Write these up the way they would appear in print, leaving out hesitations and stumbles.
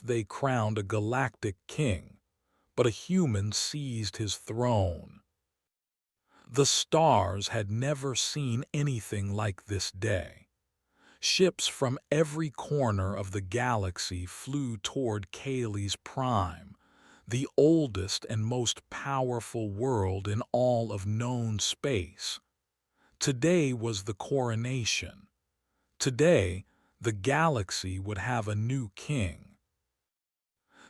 They crowned a galactic king, but a human seized his throne. The stars had never seen anything like this day. Ships from every corner of the galaxy flew toward Caelus Prime, the oldest and most powerful world in all of known space. Today was the coronation. Today, the galaxy would have a new king.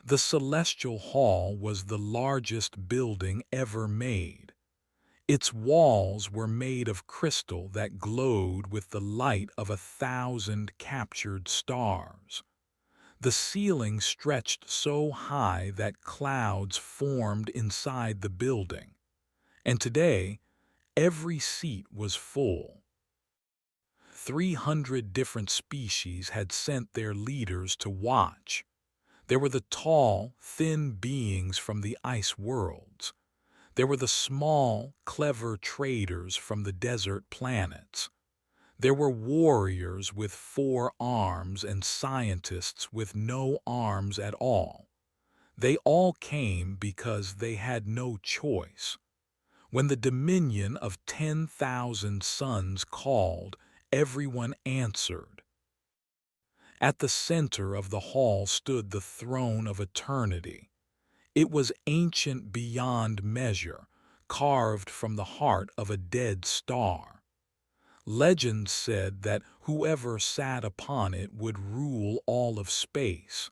The Celestial Hall was the largest building ever made. Its walls were made of crystal that glowed with the light of 1,000 captured stars. The ceiling stretched so high that clouds formed inside the building, and today every seat was full. 300 different species had sent their leaders to watch. There were the tall, thin beings from the ice worlds. There were the small, clever traders from the desert planets. There were warriors with 4 arms and scientists with no arms at all. They all came because they had no choice. When the dominion of 10,000 suns called, everyone answered. At the center of the hall stood the throne of eternity. It was ancient beyond measure, carved from the heart of a dead star. Legend said that whoever sat upon it would rule all of space.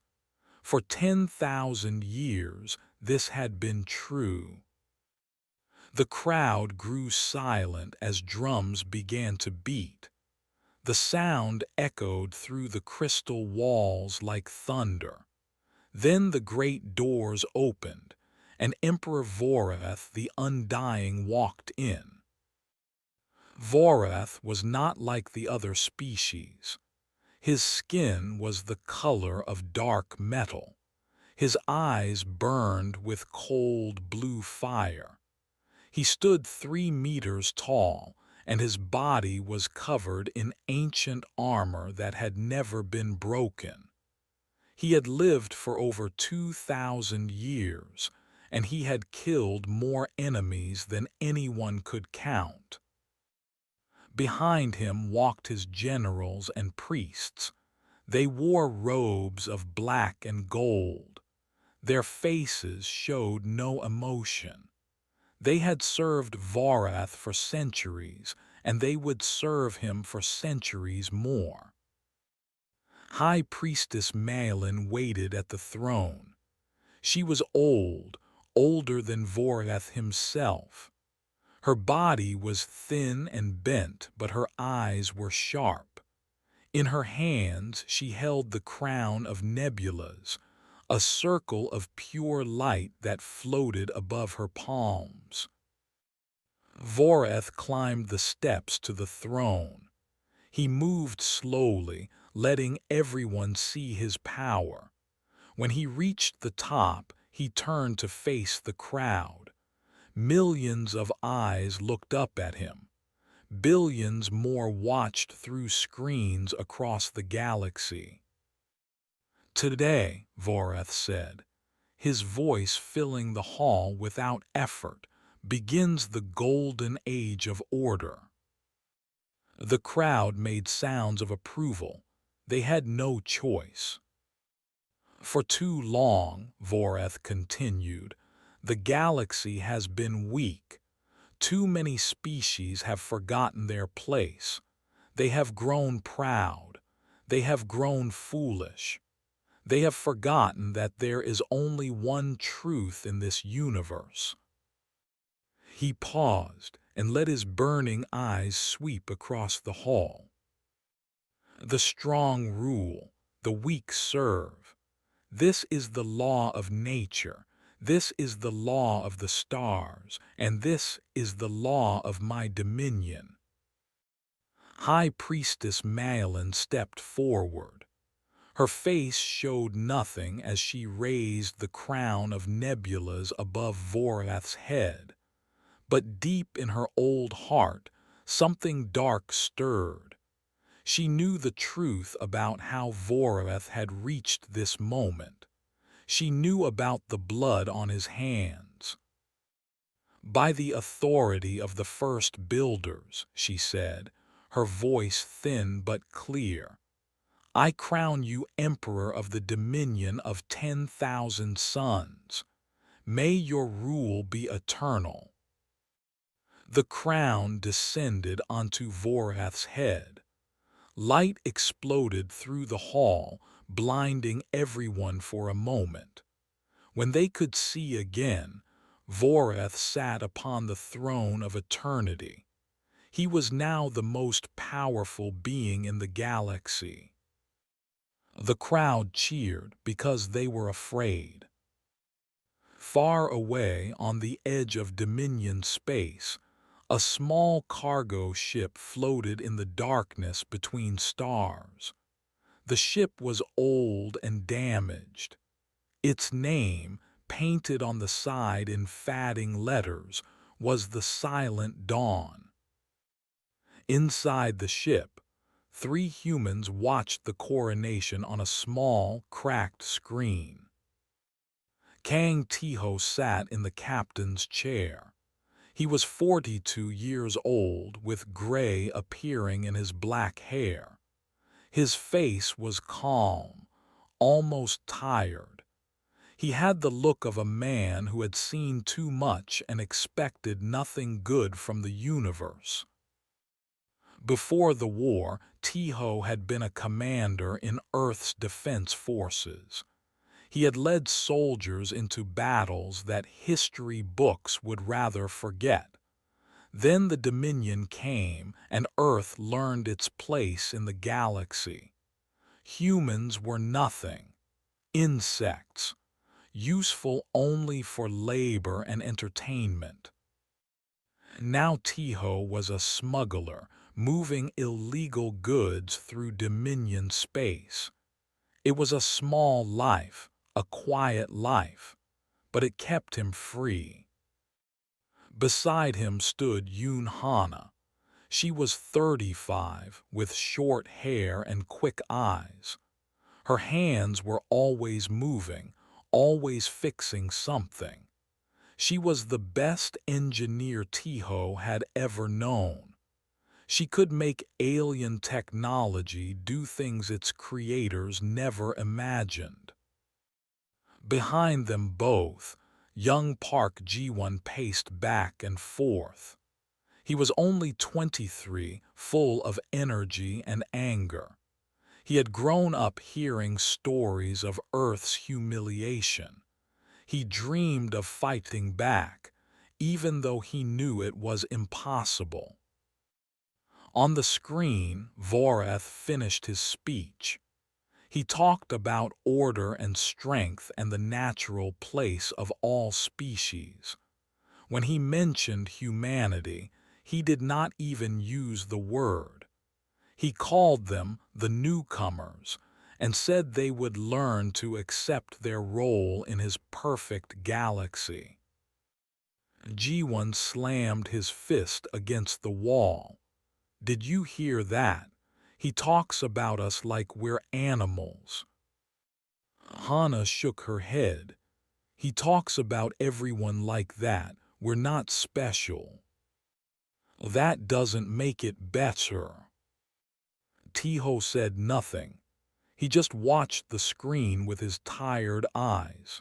For 10,000 years, this had been true. The crowd grew silent as drums began to beat. The sound echoed through the crystal walls like thunder. Then the great doors opened, and Emperor Vorath the Undying walked in. Vorath was not like the other species. His skin was the color of dark metal. His eyes burned with cold blue fire. He stood 3 meters tall, and his body was covered in ancient armor that had never been broken. He had lived for over 2,000 years, and he had killed more enemies than anyone could count. Behind him walked his generals and priests. They wore robes of black and gold. Their faces showed no emotion. They had served Vorath for centuries, and they would serve him for centuries more. High Priestess Malin waited at the throne. She was old, older than Vorath himself. Her body was thin and bent, but her eyes were sharp. In her hands she held the crown of nebulas, a circle of pure light that floated above her palms. Vorath climbed the steps to the throne. He moved slowly, letting everyone see his power. When he reached the top, he turned to face the crowd. Millions of eyes looked up at him. Billions more watched through screens across the galaxy. "Today," Vorath said, his voice filling the hall without effort, "begins the golden age of order." The crowd made sounds of approval. They had no choice. "For too long," Vorath continued, "the galaxy has been weak. Too many species have forgotten their place. They have grown proud. They have grown foolish. They have forgotten that there is only one truth in this universe." He paused and let his burning eyes sweep across the hall. "The strong rule, the weak serve. This is the law of nature. This is the law of the stars, and this is the law of my dominion." High Priestess Malin stepped forward. Her face showed nothing as she raised the crown of nebulas above Vorath's head. But deep in her old heart, something dark stirred. She knew the truth about how Voreth had reached this moment. She knew about the blood on his hands. "By the authority of the first builders," she said, her voice thin but clear, "I crown you Emperor of the dominion of 10,000 suns. May your rule be eternal." The crown descended onto Voreth's head. Light exploded through the hall, blinding everyone for a moment. When they could see again, Voreth sat upon the throne of eternity. He was now the most powerful being in the galaxy. The crowd cheered because they were afraid. Far away on the edge of Dominion space, a small cargo ship floated in the darkness between stars. The ship was old and damaged. Its name, painted on the side in fading letters, was the Silent Dawn. Inside the ship, 3 humans watched the coronation on a small, cracked screen. Kang Tiho sat in the captain's chair. He was 42 years old, with gray appearing in his black hair. His face was calm, almost tired. He had the look of a man who had seen too much and expected nothing good from the universe. Before the war, Tiho had been a commander in Earth's defense forces. He had led soldiers into battles that history books would rather forget. Then the Dominion came, and Earth learned its place in the galaxy. Humans were nothing. Insects. Useful only for labor and entertainment. Now Tiho was a smuggler, moving illegal goods through Dominion space. It was a small life, a quiet life, but it kept him free. Beside him stood Yoon Hana. She was 35, with short hair and quick eyes. Her hands were always moving, always fixing something. She was the best engineer Tiho had ever known. She could make alien technology do things its creators never imagined. Behind them both, young Park Ji-won paced back and forth. He was only 23, full of energy and anger. He had grown up hearing stories of Earth's humiliation. He dreamed of fighting back, even though he knew it was impossible. On the screen, Voreth finished his speech. He talked about order and strength and the natural place of all species. When he mentioned humanity, he did not even use the word. He called them the newcomers and said they would learn to accept their role in his perfect galaxy. Ji-won slammed his fist against the wall. "Did you hear that? He talks about us like we're animals." Hana shook her head. "He talks about everyone like that. We're not special." "That doesn't make it better." Tiho said nothing. He just watched the screen with his tired eyes.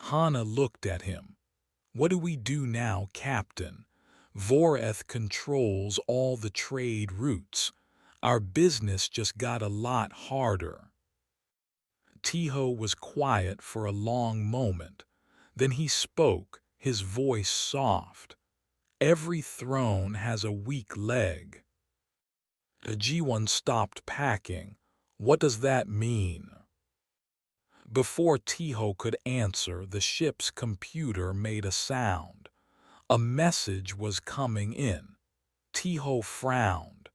Hana looked at him. "What do we do now, Captain? Voreth controls all the trade routes. Our business just got a lot harder." Tiho was quiet for a long moment. Then he spoke, his voice soft. "Every throne has a weak leg." Ji-won stopped packing. "What does that mean?" Before Tiho could answer, the ship's computer made a sound. A message was coming in. Tiho frowned.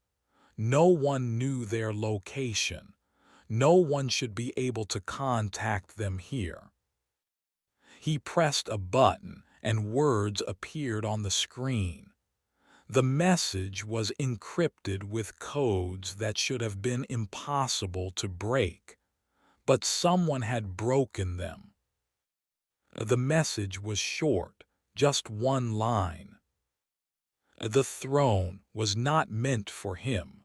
No one knew their location. No one should be able to contact them here. He pressed a button, and words appeared on the screen. The message was encrypted with codes that should have been impossible to break, but someone had broken them. The message was short, just one line. The throne was not meant for him.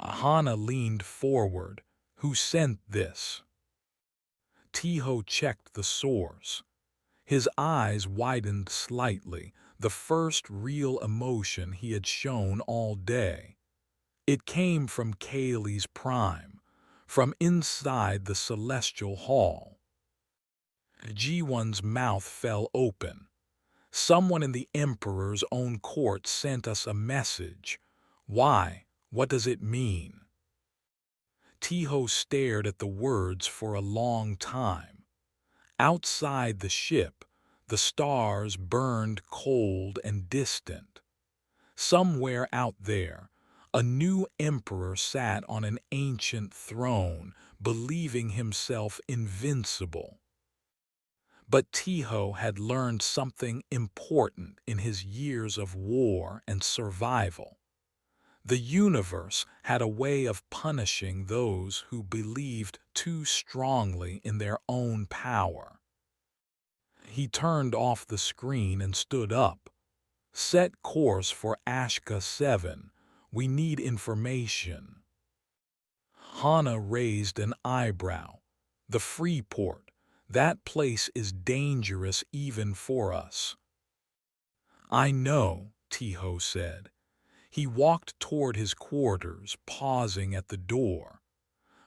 Hana leaned forward. Who sent this? Tiho checked the source. His eyes widened slightly, the first real emotion he had shown all day. It came from Kaylee's prime, from inside the celestial hall. G1's mouth fell open. Someone in the Emperor's own court sent us a message. Why? What does it mean? Tiho stared at the words for a long time. Outside the ship, the stars burned cold and distant. Somewhere out there, a new emperor sat on an ancient throne, believing himself invincible. But Tiho had learned something important in his years of war and survival. The universe had a way of punishing those who believed too strongly in their own power. He turned off the screen and stood up. Set course for Ashka 7. We need information. Hana raised an eyebrow. The Freeport. That place is dangerous even for us. I know, Tiho said. He walked toward his quarters, pausing at the door.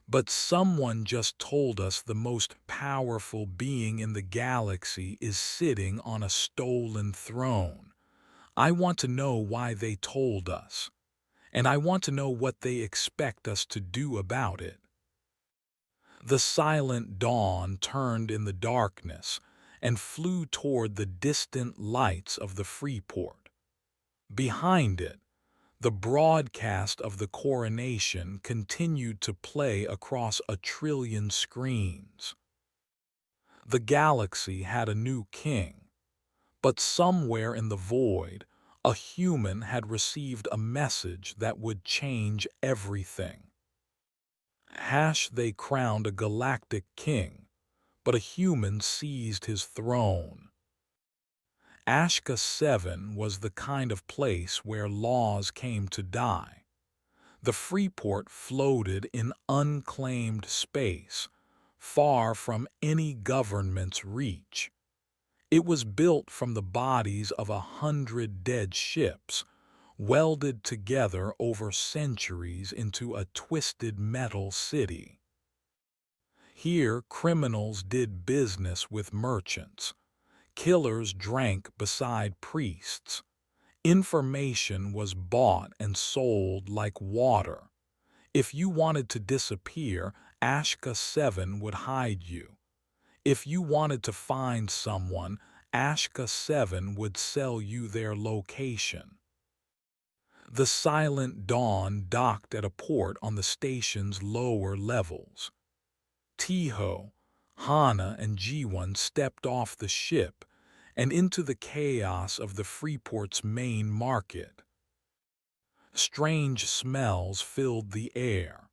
But someone just told us the most powerful being in the galaxy is sitting on a stolen throne. I want to know why they told us, and I want to know what they expect us to do about it. The silent dawn turned in the darkness and flew toward the distant lights of the Freeport. Behind it, the broadcast of the coronation continued to play across 1,000,000,000 screens. The galaxy had a new king, but somewhere in the void, a human had received a message that would change everything. They crowned a galactic king, but a human seized his throne. Ashka 7 was the kind of place where laws came to die. The Freeport floated in unclaimed space, far from any government's reach. It was built from the bodies of 100 dead ships, welded together over centuries into a twisted metal city. Here, criminals did business with merchants. Killers drank beside priests. Information was bought and sold like water. If you wanted to disappear, Ashka 7 would hide you. If you wanted to find someone, Ashka 7 would sell you their location. The silent dawn docked at a port on the station's lower levels. Tiho, Hana, and G1 stepped off the ship and into the chaos of the Freeport's main market. Strange smells filled the air.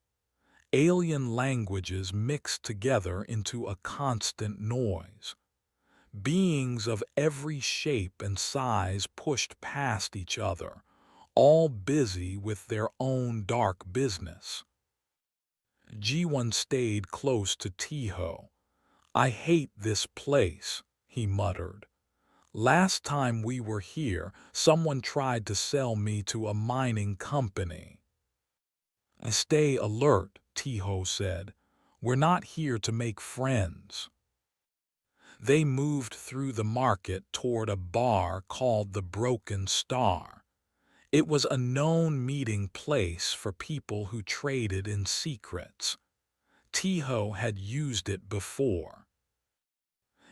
Alien languages mixed together into a constant noise. Beings of every shape and size pushed past each other, all busy with their own dark business. G1 stayed close to Tiho. I hate this place, he muttered. Last time we were here, someone tried to sell me to a mining company. Stay alert, Tiho said. We're not here to make friends. They moved through the market toward a bar called the Broken Star. It was a known meeting place for people who traded in secrets. Tiho had used it before.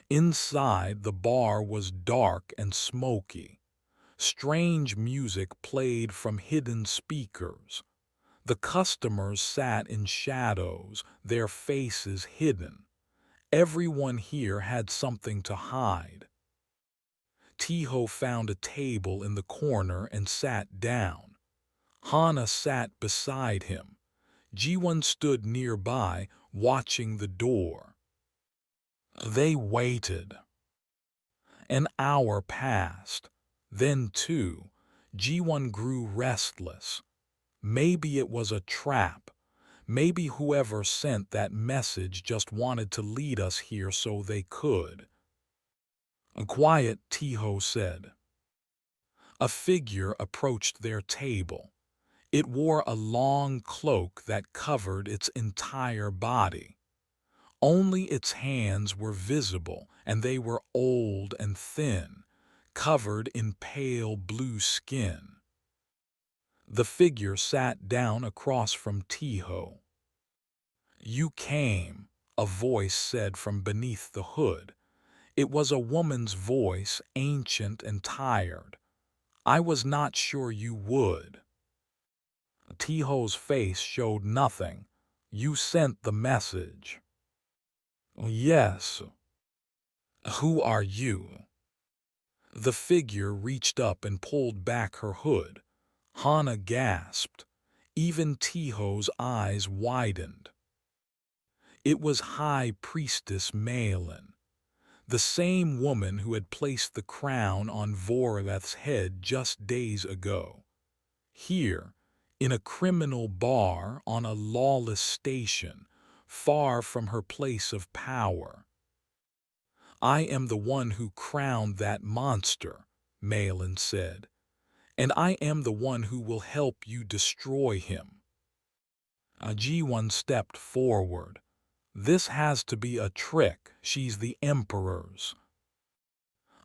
Inside, the bar was dark and smoky. Strange music played from hidden speakers. The customers sat in shadows, their faces hidden. Everyone here had something to hide. Tiho found a table in the corner and sat down. Hana sat beside him. Jiwon stood nearby, watching the door. They waited. An hour passed. Then, too, Jiwon grew restless. Maybe it was a trap. Maybe whoever sent that message just wanted to lead us here so they could. A quiet, Tiho said. A figure approached their table. It wore a long cloak that covered its entire body. Only its hands were visible, and they were old and thin, covered in pale blue skin. The figure sat down across from Tiho. "You came," a voice said from beneath the hood. It was a woman's voice, ancient and tired. "I was not sure you would." Tiho's face showed nothing. "You sent the message." "Yes." "Who are you?" The figure reached up and pulled back her hood. Hana gasped. Even Tiho's eyes widened. It was High Priestess Malin, the same woman who had placed the crown on Voreth's head just days ago. Here, in a criminal bar on a lawless station, far from her place of power. "I am the one who crowned that monster," Malin said, "and I am the one who will help you destroy him." Jiwon stepped forward. "This has to be a trick. She's the Emperor's."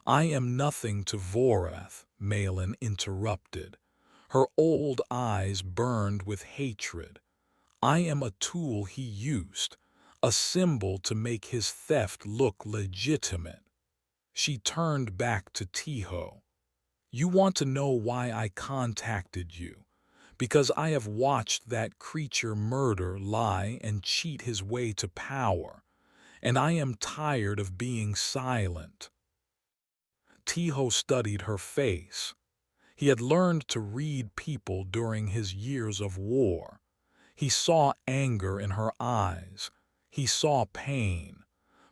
"I am nothing to Voreth," Malin interrupted. Her old eyes burned with hatred. "I am a tool he used, a symbol to make his theft look legitimate." She turned back to Tiho. "You want to know why I contacted you? Because I have watched that creature murder, lie, and cheat his way to power, and I am tired of being silent." Tiho studied her face. He had learned to read people during his years of war. He saw anger in her eyes. He saw pain,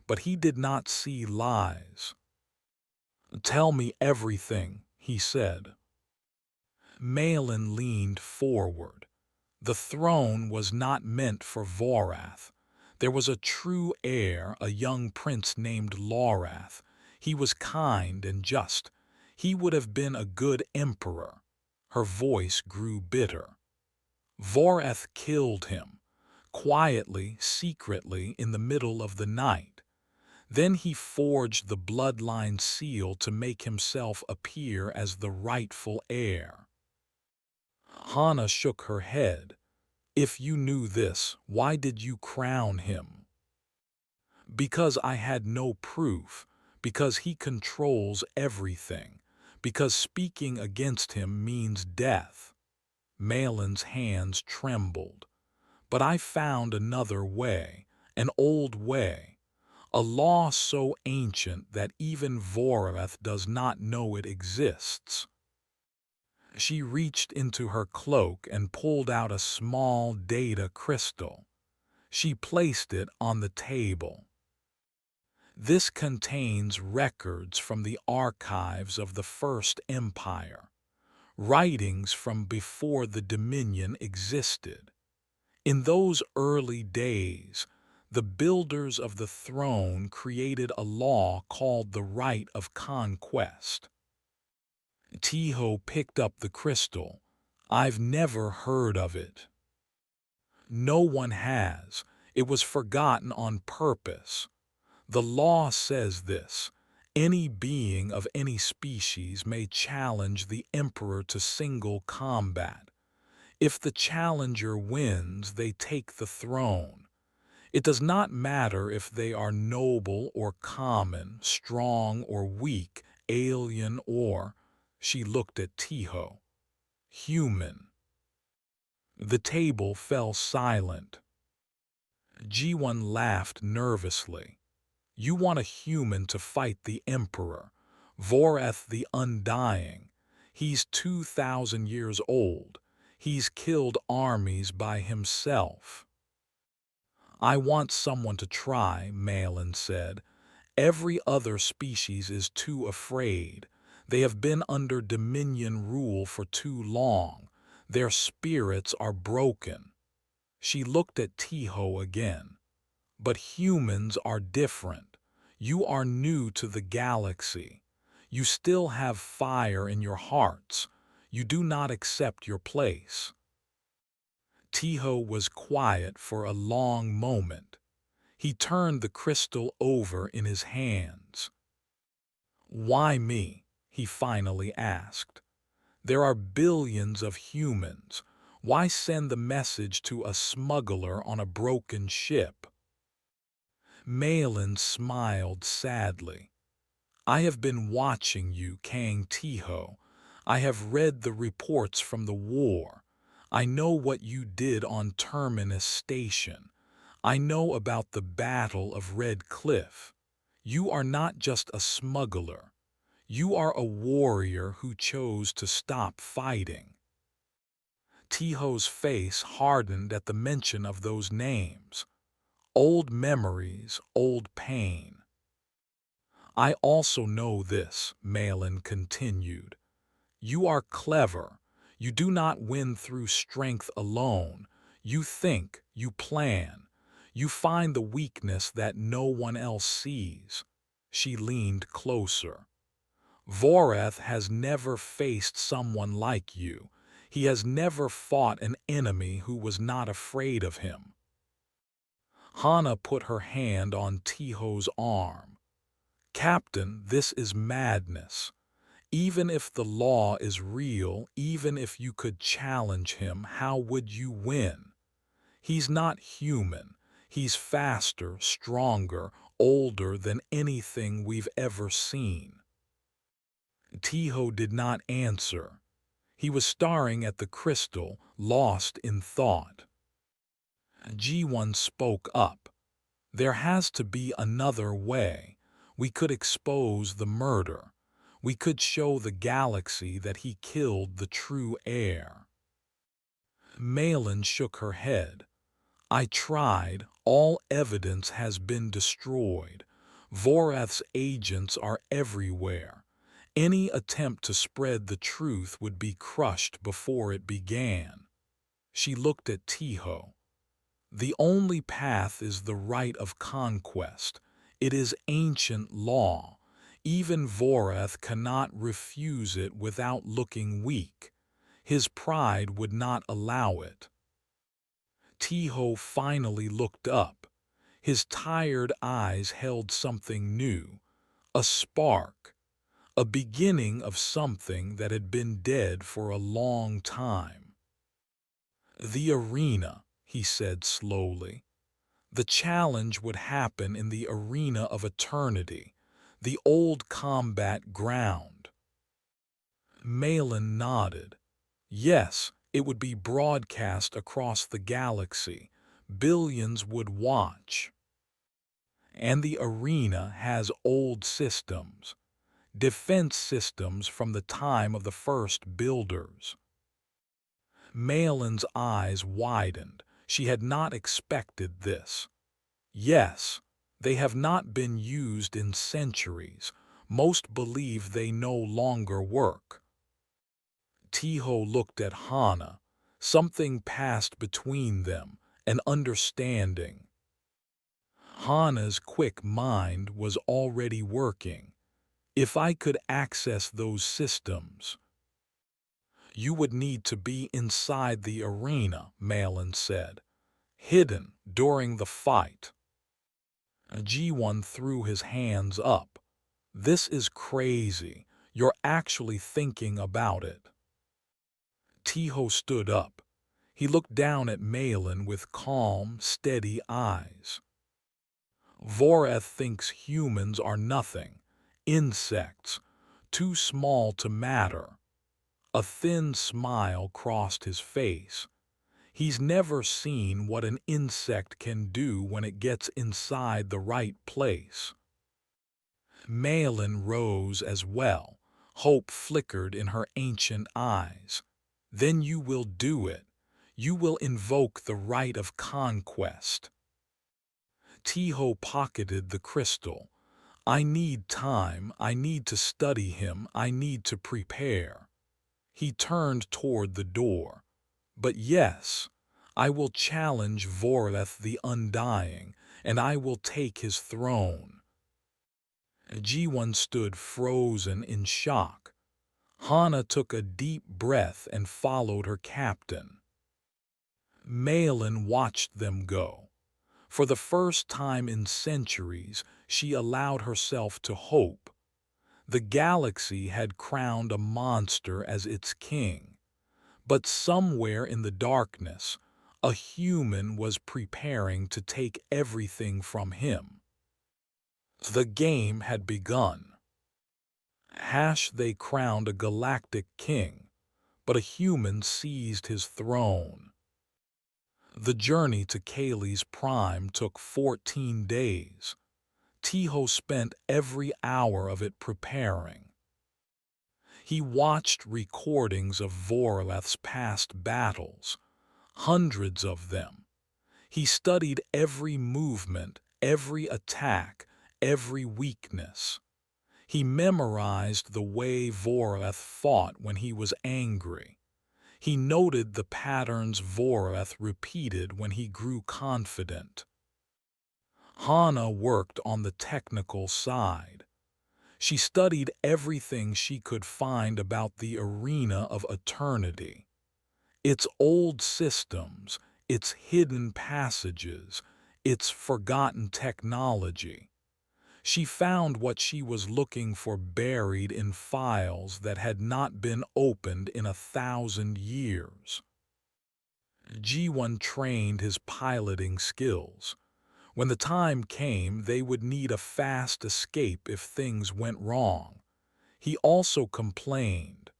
but he did not see lies. "Tell me everything," he said. Malin leaned forward. The throne was not meant for Vorath. There was a true heir, a young prince named Lorath. He was kind and just. He would have been a good emperor. Her voice grew bitter. "Vorath killed him, quietly, secretly, in the middle of the night. Then he forged the bloodline seal to make himself appear as the rightful heir." Hana shook her head. "If you knew this, why did you crown him?" "Because I had no proof, because he controls everything, because speaking against him means death." Malin's hands trembled. "But I found another way, an old way, a law so ancient that even Voreth does not know it exists." She reached into her cloak and pulled out a small data crystal. She placed it on the table. "This contains records from the archives of the First Empire, writings from before the Dominion existed. In those early days, the builders of the throne created a law called the Right of Conquest." Tiho picked up the crystal. "I've never heard of it." "No one has. It was forgotten on purpose. The law says this: any being of any species may challenge the Emperor to single combat. If the challenger wins, they take the throne. It does not matter if they are noble or common, strong or weak, alien or—" She looked at Tiho. "Human." The table fell silent. Jiwon laughed nervously. "You want a human to fight the Emperor. Voreth the Undying. He's 2,000 years old. He's killed armies by himself. I want someone to try, Malin said. Every other species is too afraid. They have been under Dominion rule for too long. Their spirits are broken. She looked at Tiho again. But humans are different. You are new to the galaxy. You still have fire in your hearts. You do not accept your place. Tiho was quiet for a long moment. He turned the crystal over in his hands. Why me? He finally asked. There are billions of humans. Why send the message to a smuggler on a broken ship? Malin smiled sadly. I have been watching you, Kang Tiho. I have read the reports from the war. I know what you did on Terminus Station. I know about the Battle of Red Cliff. You are not just a smuggler. You are a warrior who chose to stop fighting. Tiho's face hardened at the mention of those names. Old memories, old pain. I also know this, Malin continued. You are clever. You do not win through strength alone. You think, you plan. You find the weakness that no one else sees. She leaned closer. Voreth has never faced someone like you. He has never fought an enemy who was not afraid of him. Hana put her hand on Tiho's arm. Captain, this is madness. Even if the law is real, even if you could challenge him, how would you win? He's not human. He's faster, stronger, older than anything we've ever seen. Tiho did not answer. He was staring at the crystal, lost in thought. G1 spoke up. There has to be another way. We could expose the murder. We could show the galaxy that he killed the true heir. Malin shook her head. I tried. All evidence has been destroyed. Voreth's agents are everywhere. Any attempt to spread the truth would be crushed before it began. She looked at Tiho. The only path is the right of conquest. It is ancient law. Even Voreth cannot refuse it without looking weak. His pride would not allow it. Tiho finally looked up. His tired eyes held something new, a spark, a beginning of something that had been dead for a long time. The arena, he said slowly. The challenge would happen in the arena of eternity, the old combat ground. Malin nodded. Yes, it would be broadcast across the galaxy. Billions would watch. And the arena has old systems, defense systems from the time of the first builders. Malin's eyes widened. She had not expected this. Yes, they have not been used in centuries. Most believe they no longer work. Tiho looked at Hana. Something passed between them, an understanding. Hana's quick mind was already working. If I could access those systems, you would need to be inside the arena, Malin said, hidden during the fight. G1 threw his hands up. This is crazy. You're actually thinking about it. Tiho stood up. He looked down at Malin with calm, steady eyes. Voreth thinks humans are nothing, insects, too small to matter. A thin smile crossed his face. He's never seen what an insect can do when it gets inside the right place. Malin rose as well. Hope flickered in her ancient eyes. Then you will do it. You will invoke the right of conquest. Tiho pocketed the crystal. I need time. I need to study him. I need to prepare. He turned toward the door. But yes, I will challenge Voreth the Undying, and I will take his throne. G1 stood frozen in shock. Hana took a deep breath and followed her captain. Malin watched them go. For the first time in centuries, she allowed herself to hope. The galaxy had crowned a monster as its king. But somewhere in the darkness, a human was preparing to take everything from him. The game had begun. They crowned a galactic king, but a human seized his throne. The journey to Kaylee's prime took 14 days. Tiho spent every hour of it preparing. He watched recordings of Vorleth's past battles, hundreds of them. He studied every movement, every attack, every weakness. He memorized the way Vorleth fought when he was angry. He noted the patterns Vorleth repeated when he grew confident. Hana worked on the technical side. She studied everything she could find about the arena of eternity. Its old systems, its hidden passages, its forgotten technology. She found what she was looking for buried in files that had not been opened in 1,000 years. G1 trained his piloting skills. When the time came, they would need a fast escape if things went wrong. He also complained.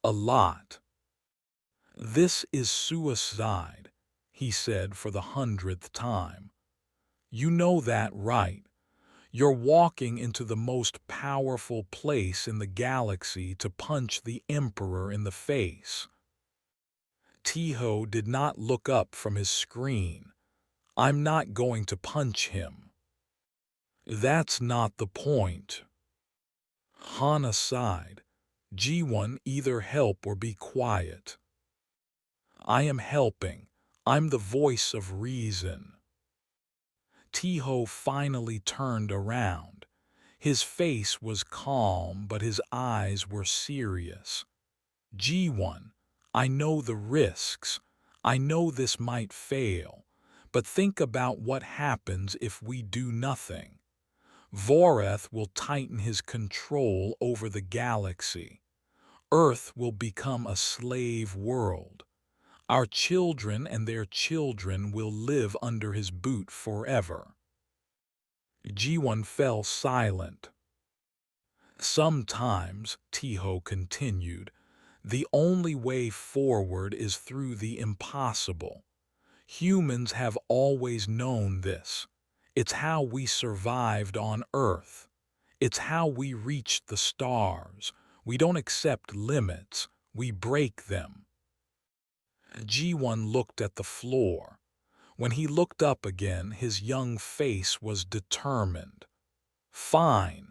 A lot. This is suicide, he said for the 100th time. You know that, right? You're walking into the most powerful place in the galaxy to punch the Emperor in the face. Tiho did not look up from his screen. I'm not going to punch him. That's not the point. Hana sighed. G1, either help or be quiet. I am helping. I'm the voice of reason. Tiho finally turned around. His face was calm, but his eyes were serious. G1, I know the risks. I know this might fail. But think about what happens if we do nothing. Voreth will tighten his control over the galaxy. Earth will become a slave world. Our children and their children will live under his boot forever. G1 fell silent. Sometimes, Tiho continued, the only way forward is through the impossible. Humans have always known this. It's how we survived on Earth. It's how we reached the stars. We don't accept limits, we break them. G1 looked at the floor. When he looked up again, his young face was determined. Fine,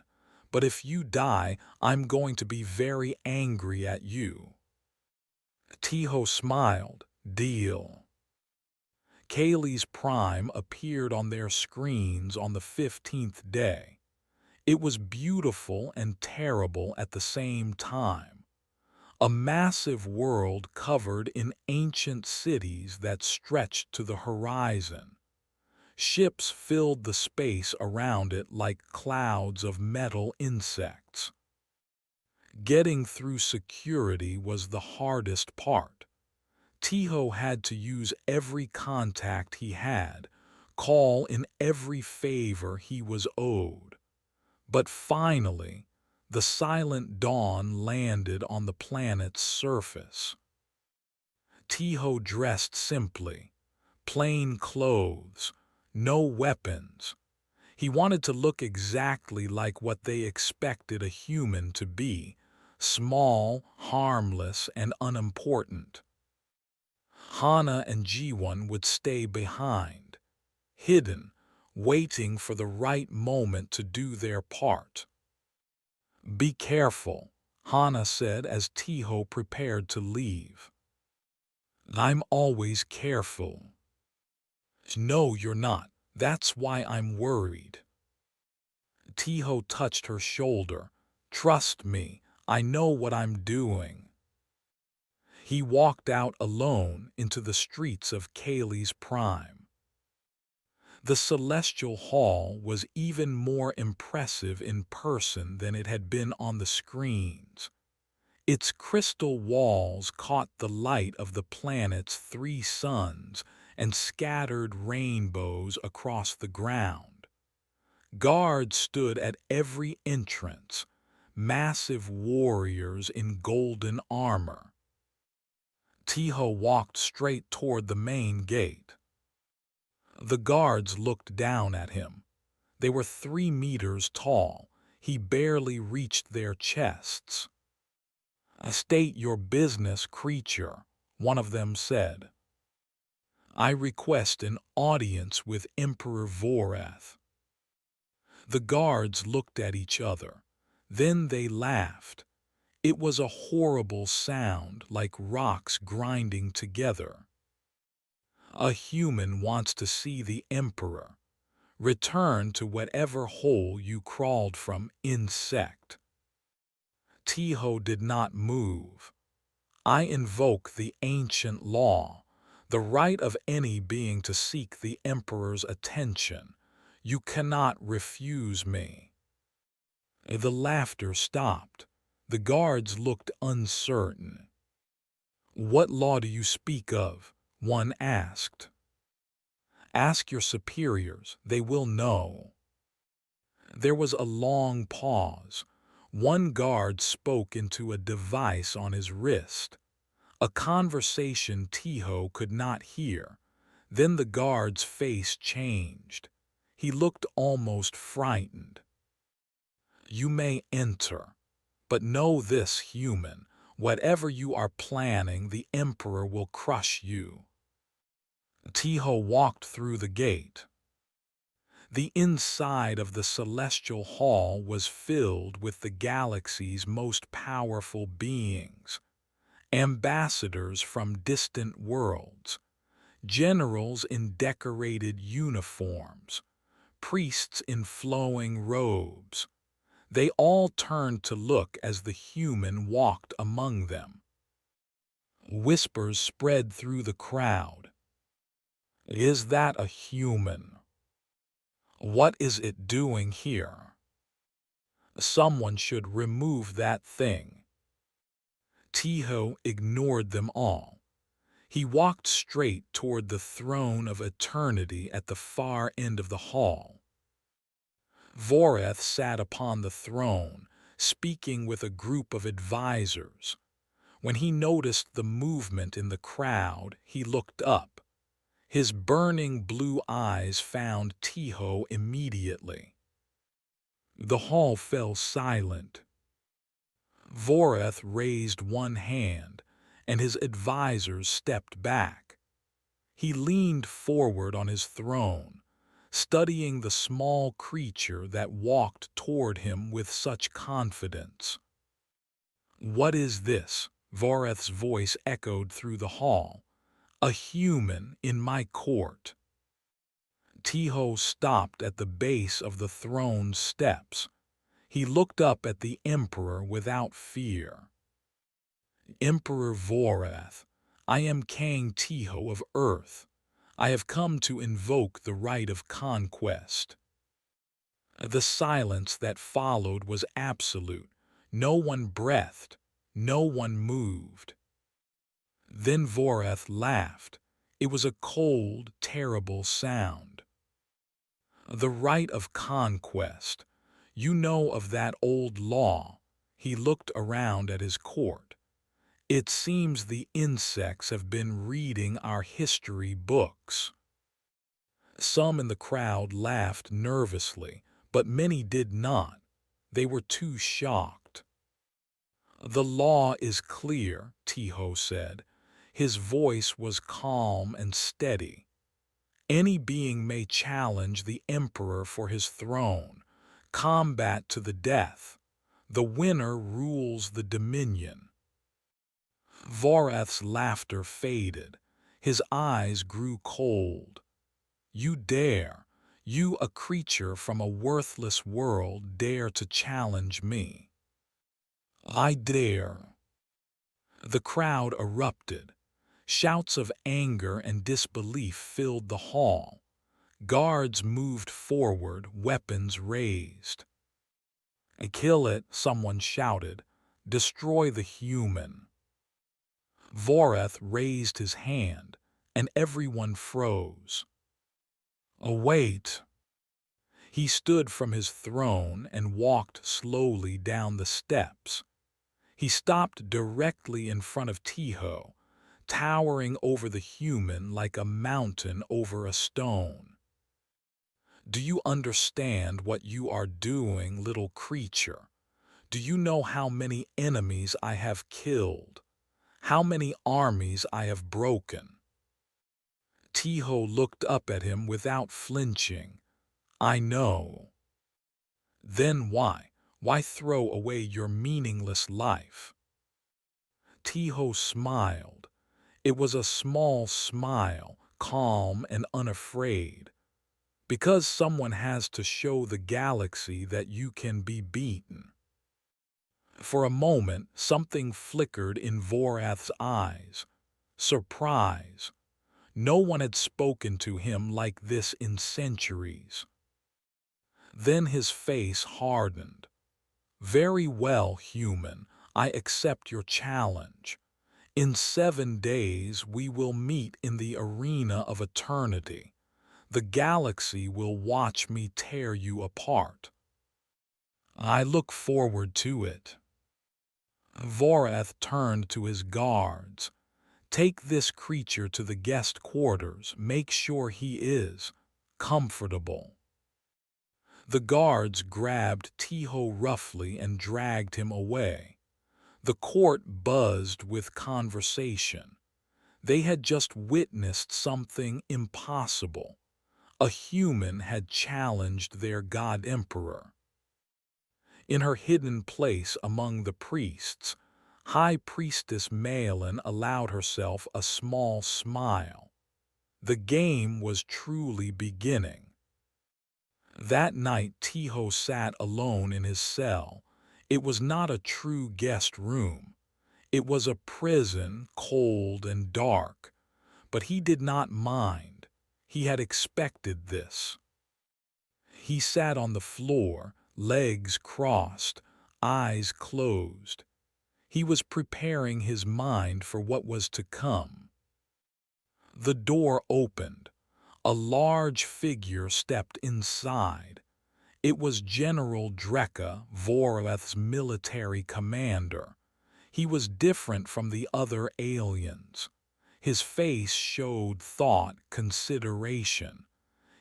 but if you die, I'm going to be very angry at you. Tiho smiled. Deal. Kaylee's prime appeared on their screens on the 15th day. It was beautiful and terrible at the same time. A massive world covered in ancient cities that stretched to the horizon. Ships filled the space around it like clouds of metal insects. Getting through security was the hardest part. Tiho had to use every contact he had, call in every favor he was owed. But finally, the silent dawn landed on the planet's surface. Tiho dressed simply, plain clothes, no weapons. He wanted to look exactly like what they expected a human to be, small, harmless, and unimportant. Hana and Jiwon would stay behind, hidden, waiting for the right moment to do their part. "Be careful," Hana said as Tiho prepared to leave. "I'm always careful." "No, you're not. That's why I'm worried." Tiho touched her shoulder. "Trust me, I know what I'm doing." He walked out alone into the streets of Kaylee's Prime. The Celestial Hall was even more impressive in person than it had been on the screens. Its crystal walls caught the light of the planet's 3 suns and scattered rainbows across the ground. Guards stood at every entrance, massive warriors in golden armor. Tiho walked straight toward the main gate. The guards looked down at him. They were 3 meters tall. He barely reached their chests. "State your business, creature," one of them said. "I request an audience with Emperor Voreth." The guards looked at each other. Then they laughed. It was a horrible sound, like rocks grinding together. "A human wants to see the Emperor. Return to whatever hole you crawled from, insect." Tiho did not move. "I invoke the ancient law, the right of any being to seek the Emperor's attention. You cannot refuse me." The laughter stopped. The guards looked uncertain. "What law do you speak of?" one asked. "Ask your superiors, they will know." There was a long pause. One guard spoke into a device on his wrist, a conversation Tiho could not hear. Then the guard's face changed. He looked almost frightened. "You may enter, but know this, human. Whatever you are planning, the Emperor will crush you." Tiho walked through the gate. The inside of the Celestial Hall was filled with the galaxy's most powerful beings, ambassadors from distant worlds, generals in decorated uniforms, priests in flowing robes. They all turned to look as the human walked among them. Whispers spread through the crowd. "Is that a human? What is it doing here? Someone should remove that thing." Tiho ignored them all. He walked straight toward the throne of eternity at the far end of the hall. Voreth sat upon the throne, speaking with a group of advisors. When he noticed the movement in the crowd, he looked up. His burning blue eyes found Tiho immediately. The hall fell silent. Voreth raised one hand, and his advisors stepped back. He leaned forward on his throne, studying the small creature that walked toward him with such confidence. "What is this?" Voreth's voice echoed through the hall. "A human in my court." Tiho stopped at the base of the throne's steps. He looked up at the Emperor without fear. "Emperor Voreth, I am King Tiho of Earth. I have come to invoke the right of conquest." The silence that followed was absolute. No one breathed. No one moved. Then Voreth laughed. It was a cold, terrible sound. "The right of conquest. You know of that old law." He looked around at his court. "It seems the insects have been reading our history books." Some in the crowd laughed nervously, but many did not. They were too shocked. "The law is clear," Tiho said. His voice was calm and steady. "Any being may challenge the emperor for his throne, combat to the death. The winner rules the dominion." Vorath's laughter faded. His eyes grew cold. "You dare, you a creature from a worthless world, dare to challenge me?" "I dare." The crowd erupted. Shouts of anger and disbelief filled the hall. Guards moved forward, weapons raised. "Kill it," someone shouted. "Destroy the human." Vorath raised his hand, and everyone froze. "Await." He stood from his throne and walked slowly down the steps. He stopped directly in front of Tiho, towering over the human like a mountain over a stone. "Do you understand what you are doing, little creature? Do you know how many enemies I have killed? How many armies I have broken?" Tiho looked up at him without flinching. "I know." "Then why? Why throw away your meaningless life?" Tiho smiled. It was a small smile, calm and unafraid. "Because someone has to show the galaxy that you can be beaten." For a moment, something flickered in Vorath's eyes. Surprise. No one had spoken to him like this in centuries. Then his face hardened. "Very well, human, I accept your challenge. In 7 days we will meet in the arena of eternity. The galaxy will watch me tear you apart. I look forward to it." Vorath turned to his guards. "Take this creature to the guest quarters. Make sure he is comfortable." The guards grabbed Tiho roughly and dragged him away. The court buzzed with conversation. They had just witnessed something impossible. A human had challenged their god emperor. In her hidden place among the priests, High Priestess Malin allowed herself a small smile. The game was truly beginning. That night Tiho sat alone in his cell. It was not a true guest room. It was a prison, cold and dark. But he did not mind. He had expected this. He sat on the floor, legs crossed, eyes closed. He was preparing his mind for what was to come. The door opened. A large figure stepped inside. It was General Drekka, Vorath's military commander. He was different from the other aliens. His face showed thought, consideration.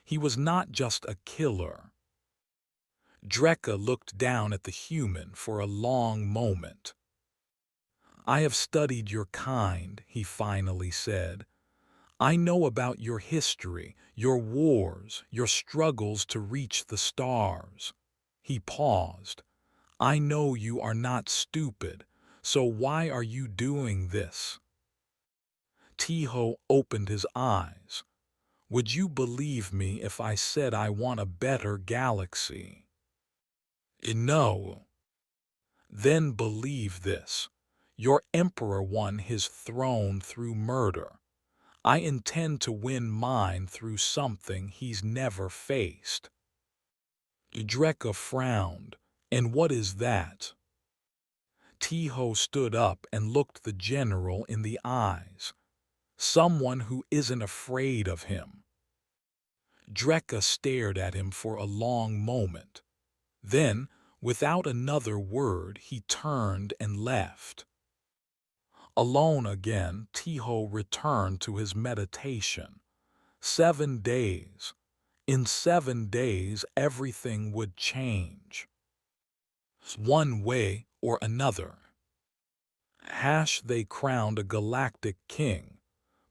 He was not just a killer. Drekka looked down at the human for a long moment. "I have studied your kind," he finally said. "I know about your history, your wars, your struggles to reach the stars." He paused. "I know you are not stupid, so why are you doing this?" Tiho opened his eyes. "Would you believe me if I said I want a better galaxy?" "No." "Then believe this. Your emperor won his throne through murder. I intend to win mine through something he's never faced." Drekka frowned. "And what is that?" Tiho stood up and looked the general in the eyes. "Someone who isn't afraid of him." Drekka stared at him for a long moment. Then, without another word, he turned and left. Alone again, Tiho returned to his meditation. 7 days. In 7 days, everything would change, one way or another. They crowned a galactic king,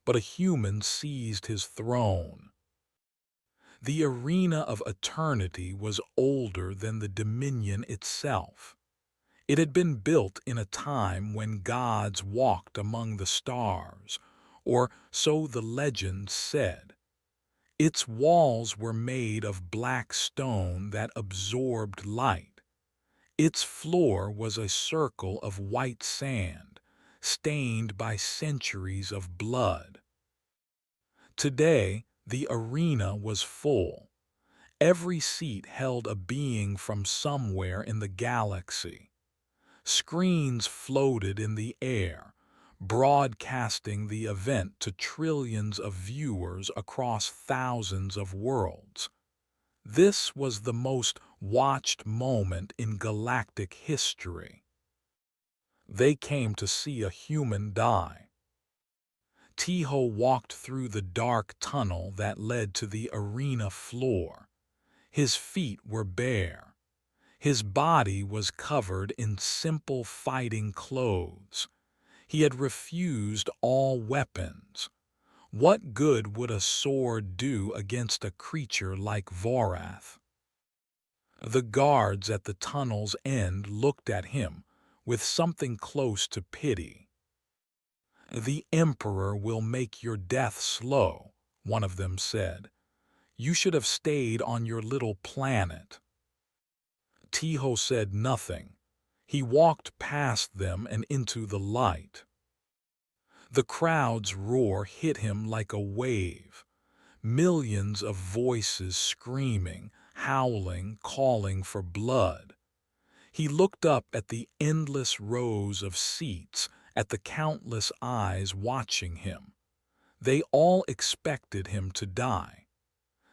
but a human seized his throne. The arena of eternity was older than the dominion itself. It had been built in a time when gods walked among the stars, or so the legends said. Its walls were made of black stone that absorbed light. Its floor was a circle of white sand, stained by centuries of blood. Today, the arena was full. Every seat held a being from somewhere in the galaxy. Screens floated in the air, broadcasting the event to trillions of viewers across thousands of worlds. This was the most watched moment in galactic history. They came to see a human die. Tiho walked through the dark tunnel that led to the arena floor. His feet were bare. His body was covered in simple fighting clothes. He had refused all weapons. What good would a sword do against a creature like Vorath? The guards at the tunnel's end looked at him with something close to pity. "The Emperor will make your death slow," one of them said. "You should have stayed on your little planet." Tiho said nothing. He walked past them and into the light. The crowd's roar hit him like a wave. Millions of voices screaming, howling, calling for blood. He looked up at the endless rows of seats, at the countless eyes watching him. They all expected him to die.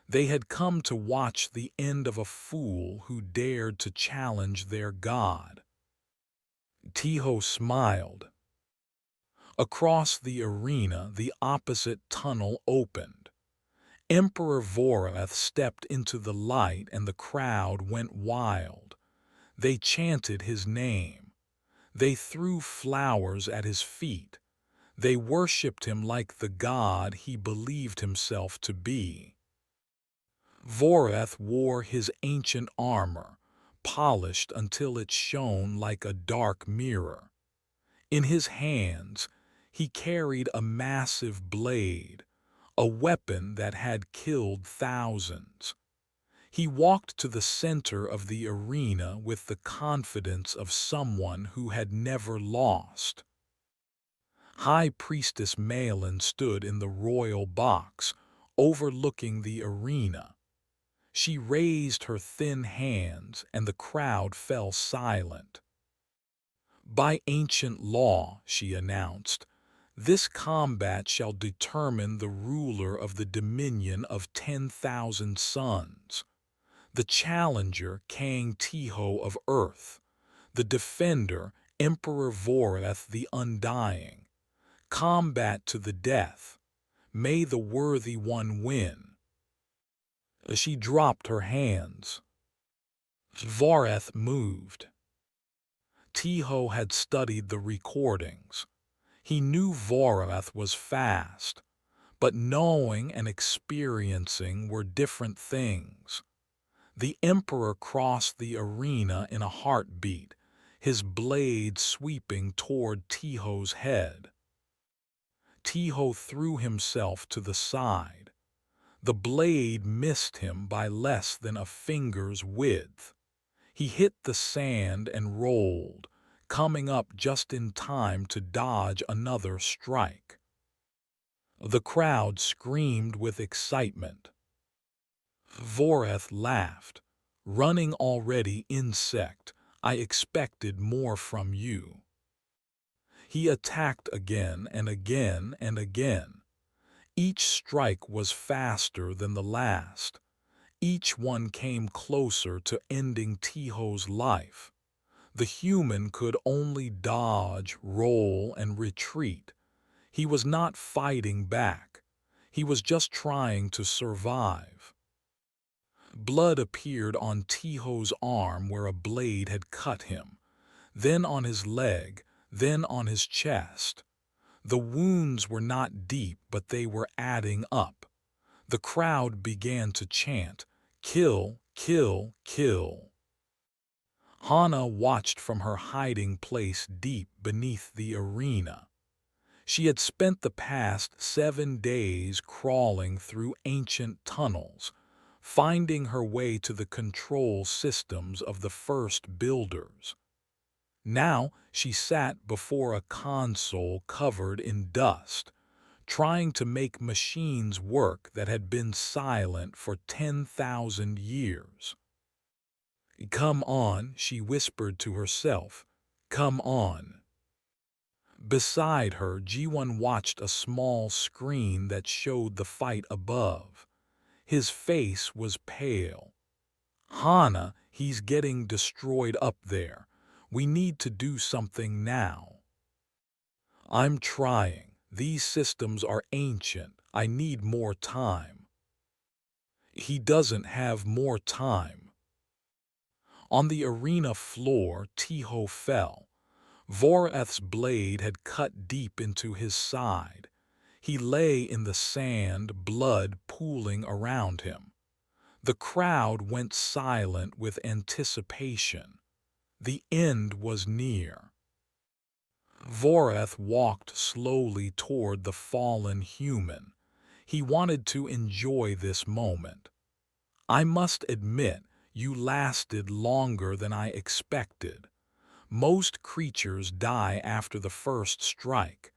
They had come to watch the end of a fool who dared to challenge their god. Tiho smiled. Across the arena, the opposite tunnel opened. Emperor Vorath stepped into the light and the crowd went wild. They chanted his name. They threw flowers at his feet. They worshipped him like the god he believed himself to be. Vorath wore his ancient armor, polished until it shone like a dark mirror. In his hands, he carried a massive blade, a weapon that had killed thousands. He walked to the center of the arena with the confidence of someone who had never lost. High Priestess Malin stood in the royal box, overlooking the arena. She raised her thin hands, and the crowd fell silent. "By ancient law," she announced, "this combat shall determine the ruler of the dominion of 10,000 suns. The challenger, Kang Tiho of Earth. The defender, Emperor Vorath the Undying. Combat to the death. May the worthy one win." She dropped her hands. Vorath moved. Tiho had studied the recordings. He knew Vorath was fast, but knowing and experiencing were different things. The Emperor crossed the arena in a heartbeat, his blade sweeping toward Tiho's head. Tiho threw himself to the side. The blade missed him by less than a finger's width. He hit the sand and rolled, coming up just in time to dodge another strike. The crowd screamed with excitement. Vorath laughed. "Running already, insect. I expected more from you." He attacked again and again and again. Each strike was faster than the last. Each one came closer to ending Tiho's life. The human could only dodge, roll, and retreat. He was not fighting back. He was just trying to survive. Blood appeared on Tiho's arm where a blade had cut him, then on his leg, then on his chest. The wounds were not deep, but they were adding up. The crowd began to chant, "Kill, kill, kill." Hana watched from her hiding place deep beneath the arena. She had spent the past 7 days crawling through ancient tunnels, finding her way to the control systems of the first builders. Now she sat before a console covered in dust, trying to make machines work that had been silent for 10,000 years. "Come on," she whispered to herself. "Come on." Beside her, Ji-won watched a small screen that showed the fight above. His face was pale. "Hana, he's getting destroyed up there. We need to do something now." "I'm trying. These systems are ancient. I need more time." "He doesn't have more time." On the arena floor, Tiho fell. Voreth's blade had cut deep into his side. He lay in the sand, blood pooling around him. The crowd went silent with anticipation. The end was near. Voreth walked slowly toward the fallen human. He wanted to enjoy this moment. "I must admit, you lasted longer than I expected. Most creatures die after the first strike,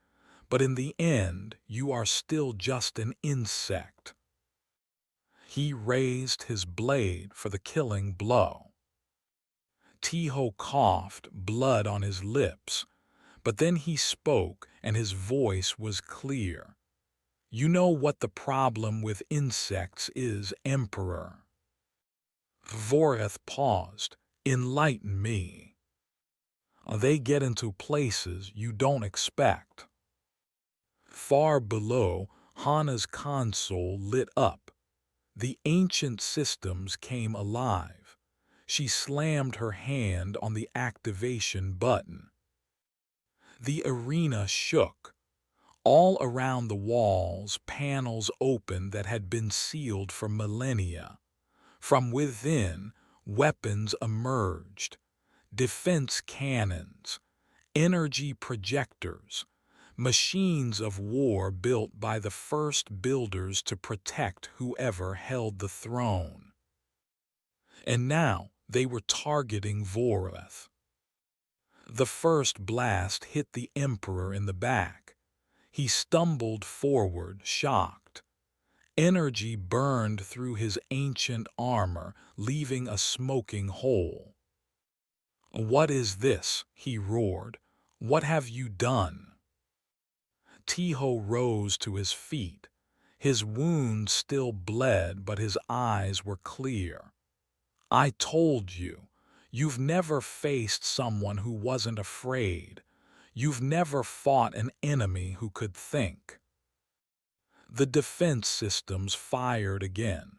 but in the end you are still just an insect." He raised his blade for the killing blow. Tiho coughed, blood on his lips, but then he spoke and his voice was clear. "You know what the problem with insects is, Emperor." Voreth paused. "Enlighten me." "They get into places you don't expect." Far below, Hana's console lit up. The ancient systems came alive. She slammed her hand on the activation button. The arena shook. All around the walls, panels opened that had been sealed for millennia. From within, weapons emerged. Defense cannons, energy projectors, machines of war built by the first builders to protect whoever held the throne. And now they were targeting Voreth. The first blast hit the Emperor in the back. He stumbled forward, shocked. Energy burned through his ancient armor, leaving a smoking hole. "What is this?" he roared. "What have you done?" Tiho rose to his feet. His wounds still bled, but his eyes were clear. "I told you. You've never faced someone who wasn't afraid. You've never fought an enemy who could think." The defense systems fired again.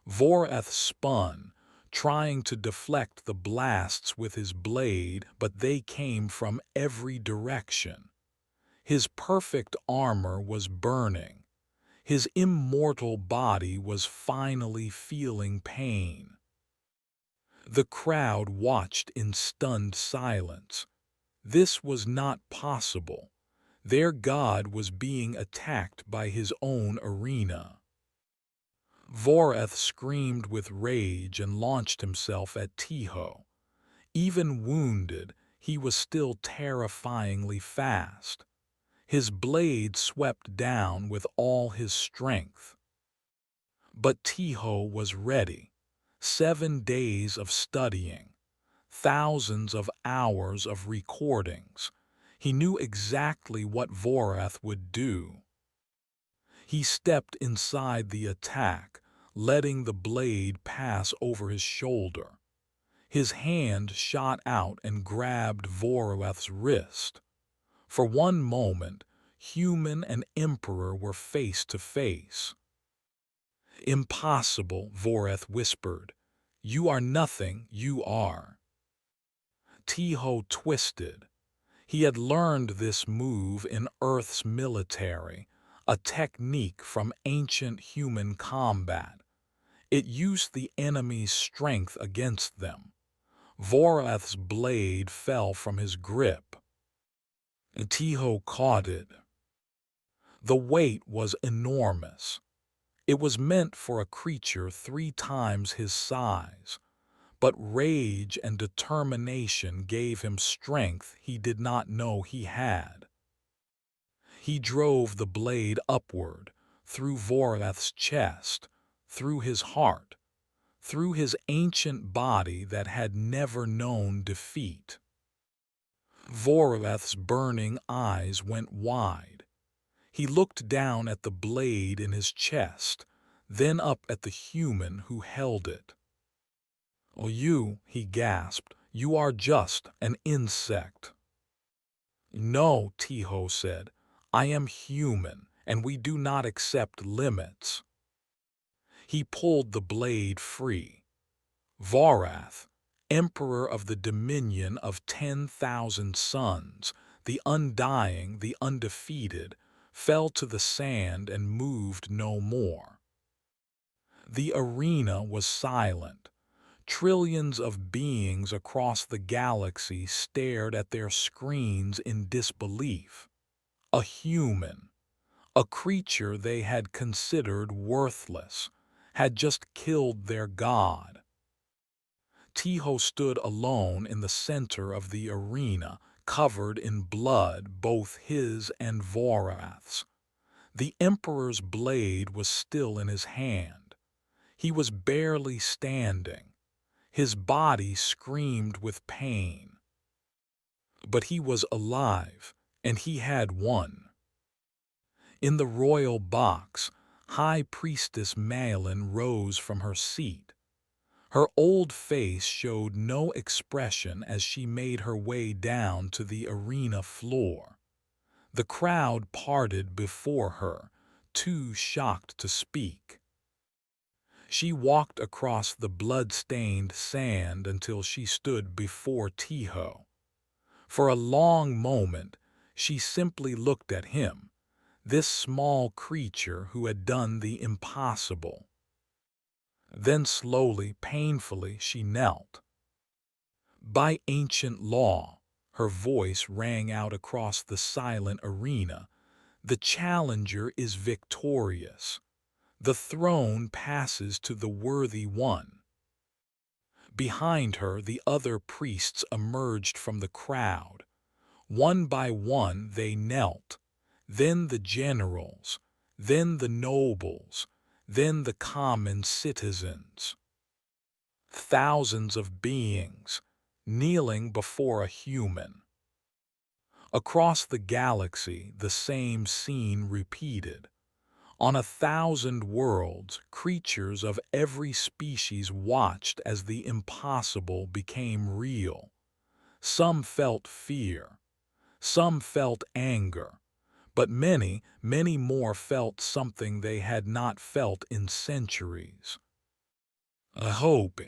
Voreth spun, trying to deflect the blasts with his blade, but they came from every direction. His perfect armor was burning. His immortal body was finally feeling pain. The crowd watched in stunned silence. This was not possible. Their god was being attacked by his own arena. Voreth screamed with rage and launched himself at Tiho. Even wounded, he was still terrifyingly fast. His blade swept down with all his strength. But Tiho was ready. 7 days of studying, thousands of hours of recordings. He knew exactly what Voreth would do. He stepped inside the attack, letting the blade pass over his shoulder. His hand shot out and grabbed Voreth's wrist. For one moment, human and Emperor were face to face. "Impossible," Voreth whispered. "You are nothing, you are." Tiho twisted. He had learned this move in Earth's military, a technique from ancient human combat. It used the enemy's strength against them. Voreth's blade fell from his grip. Tiho caught it. The weight was enormous. It was meant for a creature 3 times his size, but rage and determination gave him strength he did not know he had. He drove the blade upward, through Voreth's chest, through his heart, through his ancient body that had never known defeat. Voreth's burning eyes went wide. He looked down at the blade in his chest, then up at the human who held it. "Oh, you," he gasped, "you are just an insect." "No," Tiho said, "I am human, and we do not accept limits." He pulled the blade free. Vorath, emperor of the dominion of 10,000 suns, the undying, the undefeated, fell to the sand and moved no more. The arena was silent. Trillions of beings across the galaxy stared at their screens in disbelief. A human, a creature they had considered worthless, had just killed their god. Tiho stood alone in the center of the arena, covered in blood, both his and Vorath's. The Emperor's blade was still in his hand. He was barely standing. His body screamed with pain. But he was alive, and he had won. In the royal box, High Priestess Malin rose from her seat. Her old face showed no expression as she made her way down to the arena floor. The crowd parted before her, too shocked to speak. She walked across the blood-stained sand until she stood before Tiho. For a long moment, she simply looked at him, this small creature who had done the impossible. Then slowly, painfully, she knelt. "By ancient law," her voice rang out across the silent arena, "the challenger is victorious. The throne passes to the worthy one." Behind her, the other priests emerged from the crowd. One by one they knelt, then the generals, then the nobles, then the common citizens. Thousands of beings, kneeling before a human. Across the galaxy, the same scene repeated. On 1,000 worlds, creatures of every species watched as the impossible became real. Some felt fear, some felt anger, but many, many more felt something they had not felt in centuries. A hope.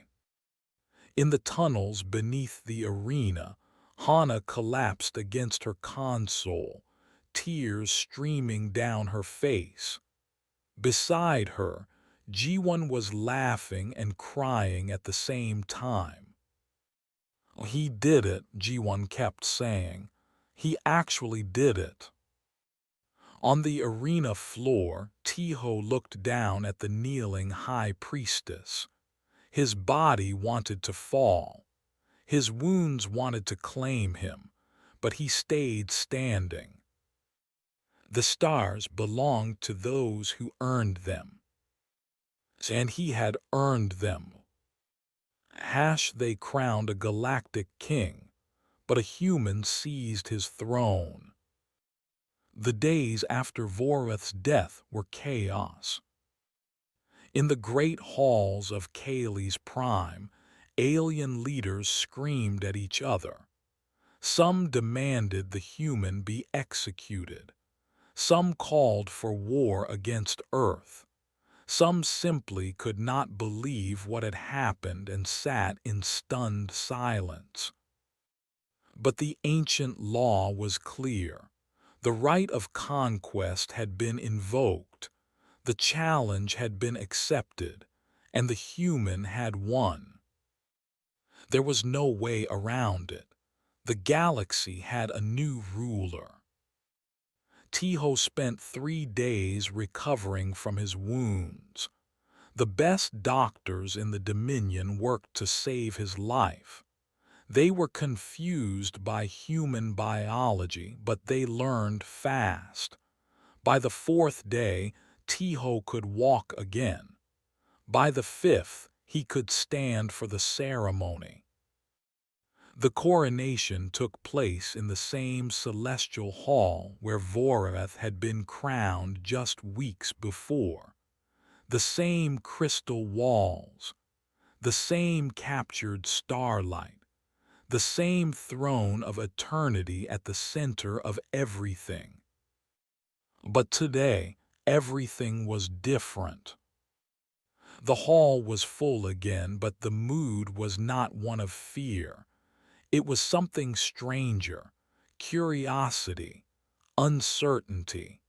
In the tunnels beneath the arena, Hana collapsed against her console, tears streaming down her face. Beside her, Jiwon was laughing and crying at the same time. "He did it," Jiwon kept saying. "He actually did it." On the arena floor, Tiho looked down at the kneeling high priestess. His body wanted to fall. His wounds wanted to claim him, but he stayed standing. The stars belonged to those who earned them, and he had earned them. They crowned a galactic king, but a human seized his throne. The days after Voreth's death were chaos. In the great halls of Kaylee's prime, alien leaders screamed at each other. Some demanded the human be executed. Some called for war against Earth. Some simply could not believe what had happened and sat in stunned silence. But the ancient law was clear. The right of conquest had been invoked, the challenge had been accepted, and the human had won. There was no way around it. The galaxy had a new ruler. Tiho spent 3 days recovering from his wounds. The best doctors in the Dominion worked to save his life. They were confused by human biology, but they learned fast. By the 4th day, Tiho could walk again. By the 5th, he could stand for the ceremony. The coronation took place in the same celestial hall where Vorath had been crowned just weeks before. The same crystal walls, the same captured starlight, the same throne of eternity at the center of everything. But today, everything was different. The hall was full again, but the mood was not one of fear. It was something stranger, curiosity, uncertainty,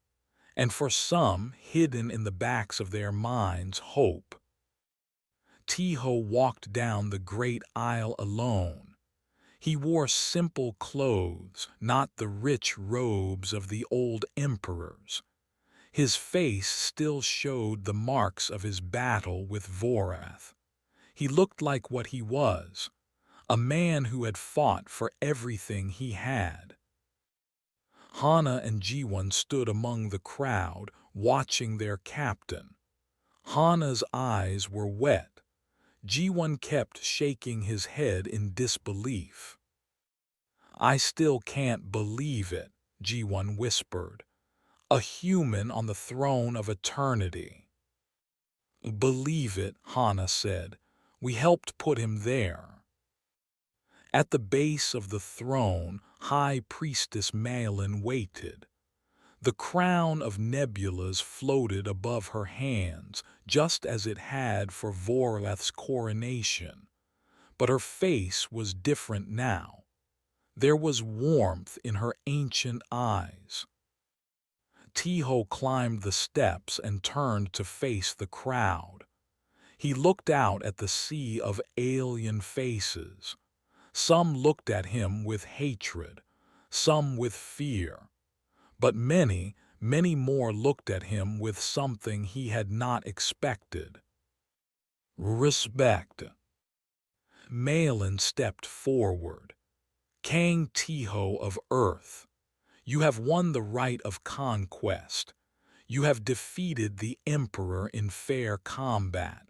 and for some, hidden in the backs of their minds, hope. Tiho walked down the great aisle alone. He wore simple clothes, not the rich robes of the old emperors. His face still showed the marks of his battle with Vorath. He looked like what he was, a man who had fought for everything he had. Hana and Jiwon stood among the crowd, watching their captain. Hana's eyes were wet. Jiwon kept shaking his head in disbelief. "I still can't believe it," Jiwon whispered. "A human on the throne of eternity." "Believe it," Hana said. "We helped put him there." At the base of the throne, High Priestess Malin waited. The crown of nebulas floated above her hands, just as it had for Vorath's coronation. But her face was different now. There was warmth in her ancient eyes. Tiho climbed the steps and turned to face the crowd. He looked out at the sea of alien faces. Some looked at him with hatred, some with fear. But many, many more looked at him with something he had not expected. Respect. Malin stepped forward. "Kang Tiho of Earth, you have won the right of conquest. You have defeated the Emperor in fair combat.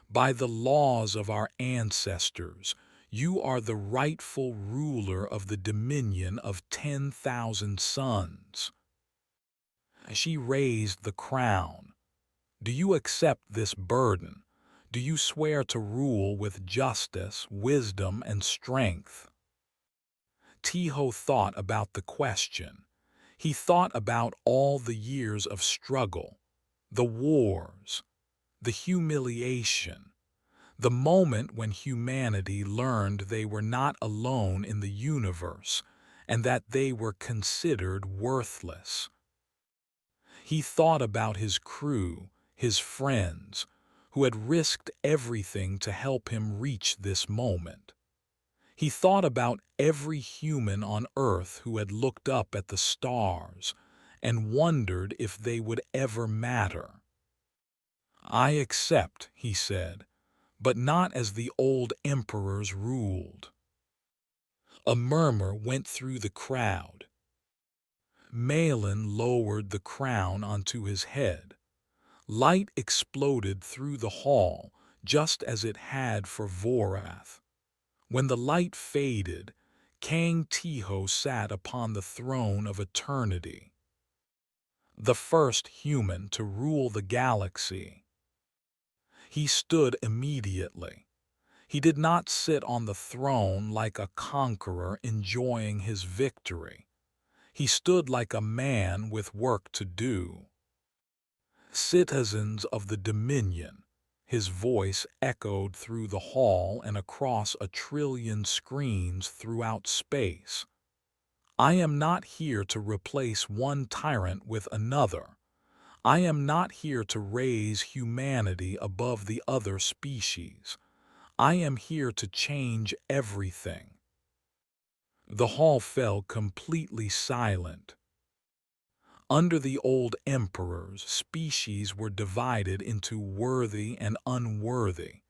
By the laws of our ancestors, you are the rightful ruler of the dominion of 10,000 suns." She raised the crown. "Do you accept this burden? Do you swear to rule with justice, wisdom, and strength?" Tiho thought about the question. He thought about all the years of struggle, the wars, the humiliation, the moment when humanity learned they were not alone in the universe and that they were considered worthless. He thought about his crew, his friends, who had risked everything to help him reach this moment. He thought about every human on Earth who had looked up at the stars and wondered if they would ever matter. "I accept," he said, "but not as the old emperors ruled." A murmur went through the crowd. Malin lowered the crown onto his head. Light exploded through the hall, just as it had for Vorath. When the light faded, Kang Tiho sat upon the throne of eternity. The first human to rule the galaxy. He stood immediately. He did not sit on the throne like a conqueror enjoying his victory. He stood like a man with work to do. Citizens of the Dominion, his voice echoed through the hall and across 1 trillion screens throughout space. I am not here to replace one tyrant with another. I am not here to raise humanity above the other species. I am here to change everything. The hall fell completely silent. Under the old emperors, species were divided into worthy and unworthy,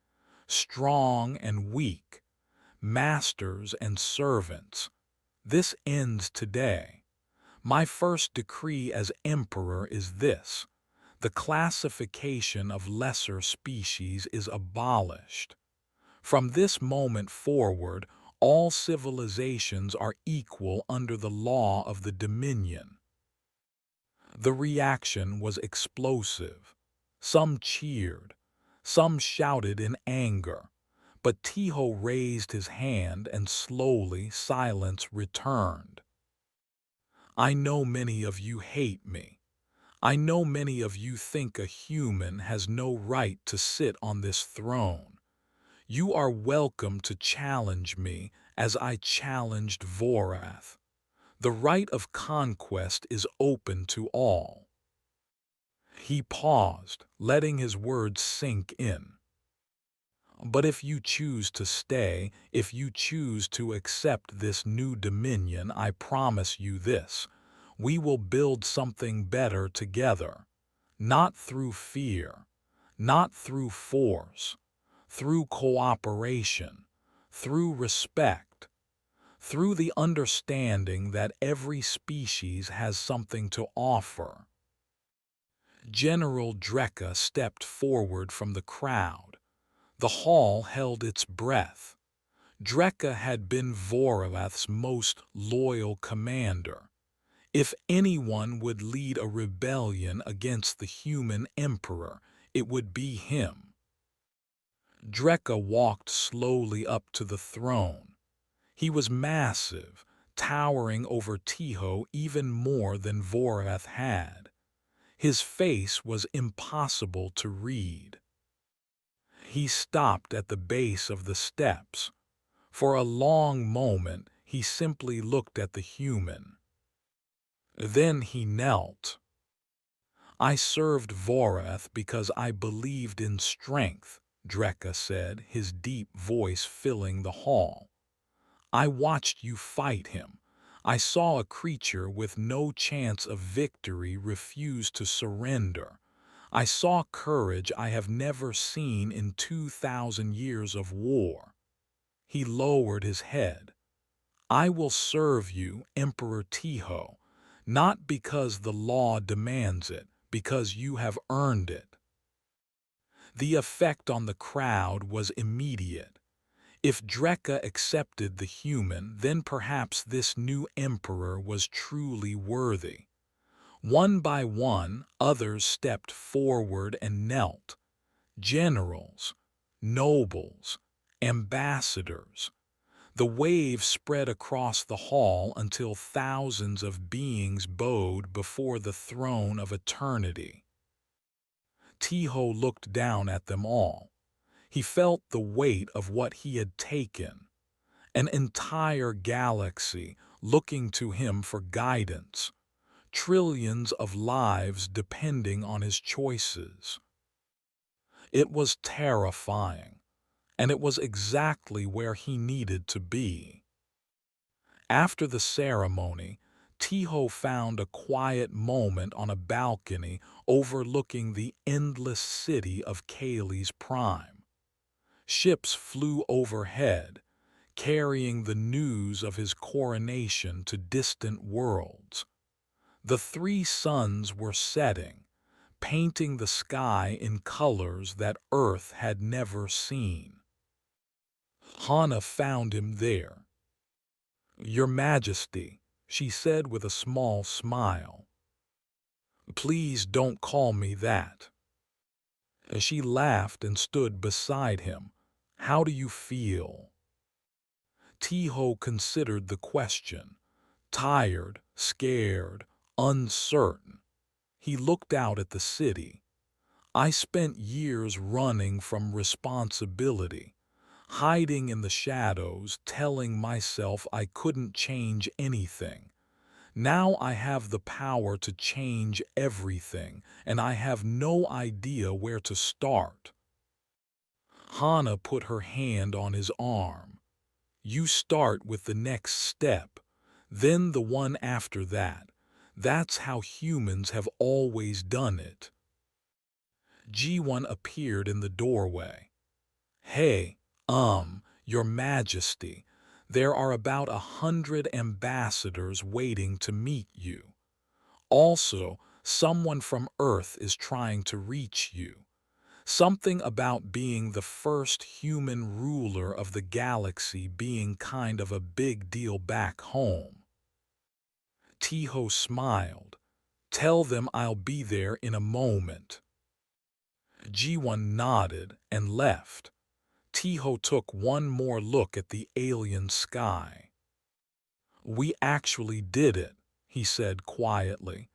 strong and weak, masters and servants. This ends today. My first decree as emperor is this: the classification of lesser species is abolished. From this moment forward, all civilizations are equal under the law of the Dominion. The reaction was explosive. Some cheered, some shouted in anger, but Tiho raised his hand and slowly silence returned. I know many of you hate me. I know many of you think a human has no right to sit on this throne. You are welcome to challenge me as I challenged Vorath. The right of conquest is open to all. He paused, letting his words sink in. But if you choose to stay, if you choose to accept this new dominion, I promise you this: we will build something better together. Not through fear, not through force, through cooperation, through respect, through the understanding that every species has something to offer. General Drekka stepped forward from the crowd. The hall held its breath. Drekka had been Vorath's most loyal commander. If anyone would lead a rebellion against the human emperor, it would be him. Drekka walked slowly up to the throne. He was massive, towering over Tiho even more than Vorath had. His face was impossible to read. He stopped at the base of the steps. For a long moment, he simply looked at the human. Then he knelt. I served Vorath because I believed in strength, Drekka said, his deep voice filling the hall. I watched you fight him. I saw a creature with no chance of victory refuse to surrender. I saw courage I have never seen in 2,000 years of war. He lowered his head. I will serve you, Emperor Tiho, not because the law demands it, because you have earned it. The effect on the crowd was immediate. If Drekka accepted the human, then perhaps this new emperor was truly worthy. One by one, others stepped forward and knelt. Generals, nobles, ambassadors. The wave spread across the hall until thousands of beings bowed before the throne of eternity. Tiho looked down at them all. He felt the weight of what he had taken. An entire galaxy looking to him for guidance. Trillions of lives depending on his choices. It was terrifying, and it was exactly where he needed to be. After the ceremony, Tiho found a quiet moment on a balcony overlooking the endless city of Kaylee's Prime. Ships flew overhead, carrying the news of his coronation to distant worlds. The 3 suns were setting, painting the sky in colors that Earth had never seen. Hana found him there. Your Majesty, she said with a small smile. Please don't call me that. She laughed and stood beside him. How do you feel? Tiho considered the question. Tired, scared, uncertain. He looked out at the city. I spent years running from responsibility, hiding in the shadows, telling myself I couldn't change anything. Now I have the power to change everything, and I have no idea where to start. Hannah put her hand on his arm. You start with the next step, then the one after that. That's how humans have always done it. G1 appeared in the doorway. Hey, Your Majesty, there are about 100 ambassadors waiting to meet you. Also, someone from Earth is trying to reach you. Something about being the first human ruler of the galaxy being kind of a big deal back home. Tiho smiled. Tell them I'll be there in a moment. G1 nodded and left. Tiho took one more look at the alien sky. We actually did it, he said quietly.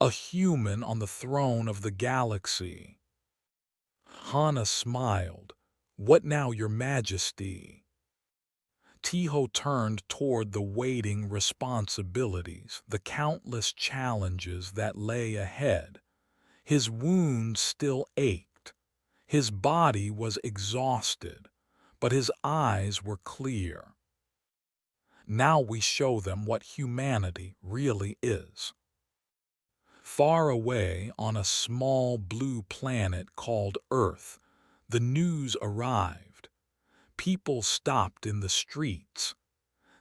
A human on the throne of the galaxy. Hannah smiled. What now, Your Majesty? Tiho turned toward the waiting responsibilities, the countless challenges that lay ahead. His wounds still ached. His body was exhausted, but his eyes were clear. Now we show them what humanity really is. Far away on a small blue planet called Earth, the news arrived. People stopped in the streets.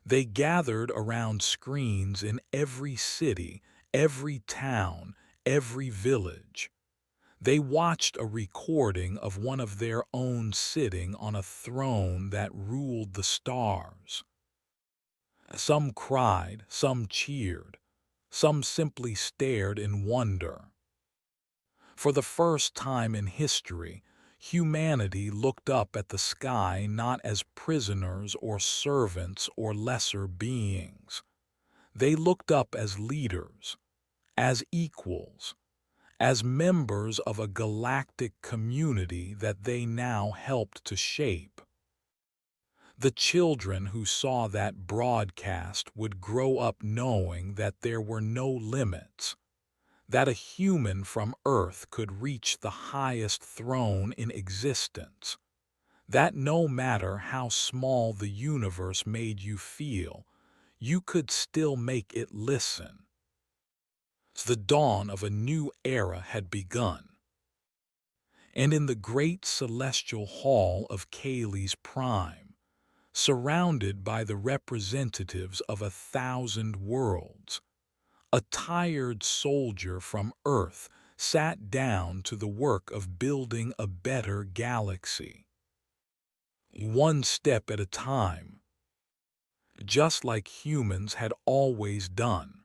They gathered around screens in every city, every town, every village. They watched a recording of one of their own sitting on a throne that ruled the stars. Some cried, some cheered, some simply stared in wonder. For the first time in history, humanity looked up at the sky not as prisoners or servants or lesser beings. They looked up as leaders, as equals, as members of a galactic community that they now helped to shape. The children who saw that broadcast would grow up knowing that there were no limits, that a human from Earth could reach the highest throne in existence, that no matter how small the universe made you feel, you could still make it listen. The dawn of a new era had begun. And in the great celestial hall of Cayley's Prime, surrounded by the representatives of 1,000 worlds, a tired soldier from Earth sat down to the work of building a better galaxy. One step at a time, just like humans had always done.